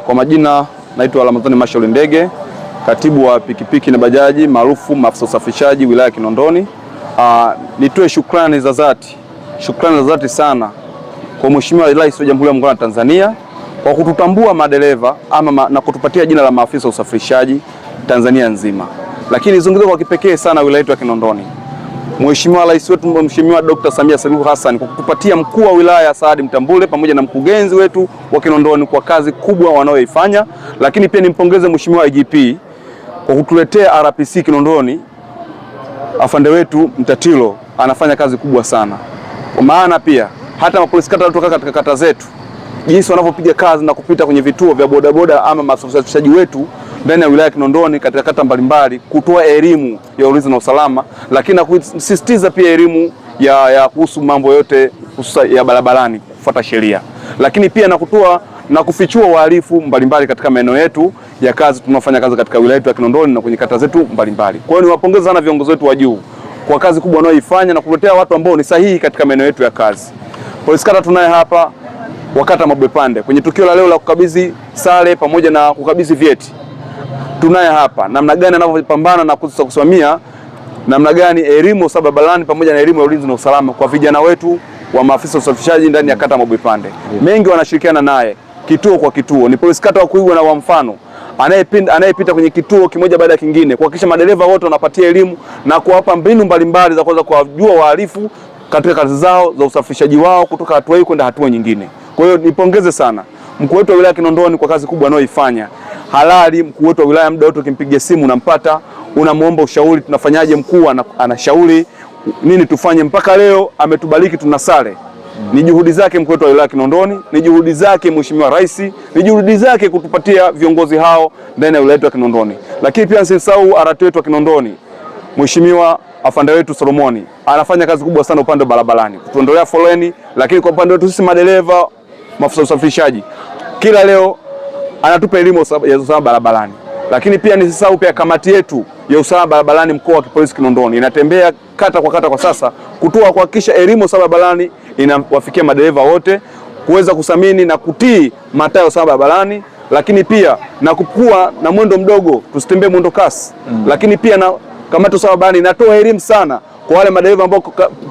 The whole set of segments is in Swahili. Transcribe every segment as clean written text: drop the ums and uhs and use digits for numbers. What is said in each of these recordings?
Kwa majina naitwa Ramadhani Mashauri Ndege, katibu wa pikipiki na bajaji maarufu maafisa usafirishaji wilaya ya Kinondoni. Nitoe shukrani za dhati sana kwa Mheshimiwa Rais wa Jamhuri ya Muungano wa Tanzania kwa kututambua madereva na kutupatia jina la maafisa usafirishaji Tanzania nzima. Lakini nizungumze kwa kipekee sana wilaya yetu ya Kinondoni. Mheshimiwa Rais wetu Mheshimiwa Dr. Samia Suluhu Hassan kwa kutupatia mkuu wa wilaya Saadi Mtambule pamoja na mkurugenzi wetu wa Kinondoni kwa kazi kubwa wanaoifanya. Lakini pia nimpongeze Mheshimiwa IGP kwa kutuletea RPC Kinondoni. Afande wetu Mtatilo anafanya kazi kubwa sana. Kwa maana pia hata mapolisi kata kutoka katika kata zetu jinsi wanavyopiga kazi na kupita kwenye vituo vya bodaboda ama maafisa wetu ndani ya wilaya ya Kinondoni katika kata mbalimbali kutoa elimu ya ulinzi na usalama, lakini na kusisitiza pia elimu ya kuhusu mambo yote hususa ya barabarani, kufuata sheria, lakini pia na kutoa na kufichua wahalifu mbalimbali katika maeneo yetu ya kazi tunafanya kazi katika wilaya yetu ya Kinondoni na kwenye kata zetu mbalimbali. Kwa hiyo niwapongeze sana viongozi wetu wa juu kwa kazi kubwa wanaoifanya na kuletea watu ambao ni sahihi katika maeneo yetu ya kazi. Polisi kata tunaye hapa wakata Mabwepande kwenye tukio la leo la kukabidhi sare pamoja na kukabidhi vyeti. Tunaye hapa namna gani anavyopambana na kusimamia namna gani elimu ya barabarani pamoja na elimu ya ulinzi na usalama kwa vijana wetu wa maafisa usafirishaji ndani ya kata Mabwepande. Mengi wanashirikiana naye kituo kwa kituo. Ni polisi kata wa kuigwa na wa mfano anayepita kwenye kituo kimoja baada ya kingine kuhakikisha madereva wote wanapatia elimu na kuwapa mbinu mbalimbali za kuweza kuwajua wahalifu katika kazi zao za usafirishaji wao kutoka hatua hii kwenda hatua nyingine. Kwa hiyo nipongeze sana mkuu wetu wa wilaya Kinondoni kwa kazi kubwa anayoifanya. Halali mkuu wetu wa wilaya muda wote ukimpigia simu unampata, unamuomba ushauri tunafanyaje, mkuu anashauri nini tufanye. Mpaka leo ametubariki tuna sare. Ni juhudi zake mkuu wetu wa wilaya Kinondoni, ni juhudi zake Mheshimiwa Rais, ni juhudi zake kutupatia viongozi hao ndani ya wilaya yetu ya Kinondoni. Lakini pia nisisahau RT wetu wa Kinondoni, Mheshimiwa afande wetu Solomoni anafanya kazi kubwa sana upande wa barabarani kutuondolea foleni, lakini kwa upande wetu sisi madereva maafisa usafirishaji kila leo anatupa elimu ya usalama barabarani. Lakini pia nisisahau pia kamati yetu ya usalama barabarani mkoa wa polisi Kinondoni inatembea kata kwa kata kwa sasa kutoa kuhakikisha elimu ya usalama barabarani inawafikia madereva wote kuweza kusamini na kutii mataa ya usalama barabarani, lakini pia na kukua na mwendo mdogo, tusitembee mwendo kasi. Lakini pia na kamati ya usalama barabarani inatoa elimu sana kwa wale madereva ambao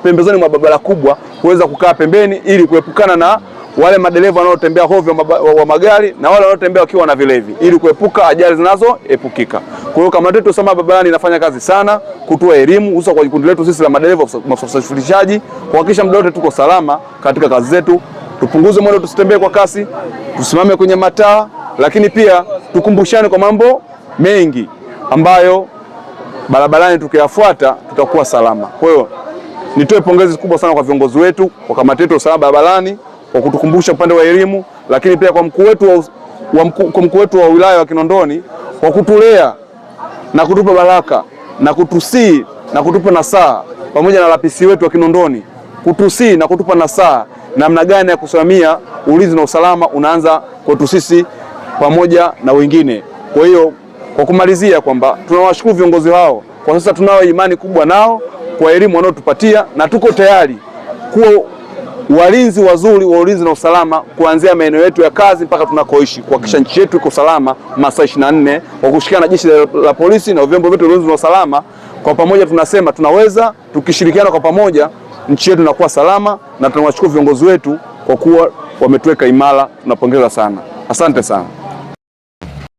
pembezoni mwa barabara kubwa kuweza kukaa pembeni ili kuepukana na wale madereva wanaotembea hovyo wa magari na wale wanaotembea wakiwa na vilevi ili kuepuka ajali zinazoepukika. Kwa hiyo kamati yetu usalama barabarani inafanya kazi sana kutoa elimu hususan kwa kundi letu sisi la madereva maafisa usafirishaji kuhakikisha muda wote tuko salama katika kazi zetu. Tupunguze mwendo, tusitembee kwa kasi, tusimame kwenye mataa, lakini pia tukumbushane kwa mambo mengi ambayo barabarani tukiyafuata tutakuwa salama. Kwa hiyo nitoe pongezi kubwa sana kwa viongozi wetu, kwa kamati yetu usalama barabarani kwa kutukumbusha upande wa elimu, lakini pia kwa mkuu wetu wa wilaya wa Kinondoni kwa kutulea na kutupa baraka na kutusii na kutupa nasaha, pamoja na RPC wetu wa Kinondoni kutusii na kutupa nasaha namna gani ya kusimamia ulinzi na usalama unaanza kwetu sisi pamoja na wengine. Kwa hiyo kwa kumalizia kwamba tunawashukuru viongozi hao, kwa sasa tunao imani kubwa nao kwa elimu wanaotupatia na tuko tayari kuwa walinzi wazuri wa ulinzi na usalama kuanzia maeneo yetu ya kazi mpaka tunakoishi kuhakikisha nchi yetu iko salama masaa 24 kwa kushirikiana na jeshi la polisi na vyombo vyetu vya ulinzi na usalama. Kwa pamoja tunasema tunaweza, tukishirikiana kwa pamoja nchi yetu inakuwa salama, na tunawashukuru viongozi wetu kwa kuwa wametuweka imara. Tunapongeza sana. Asante sana.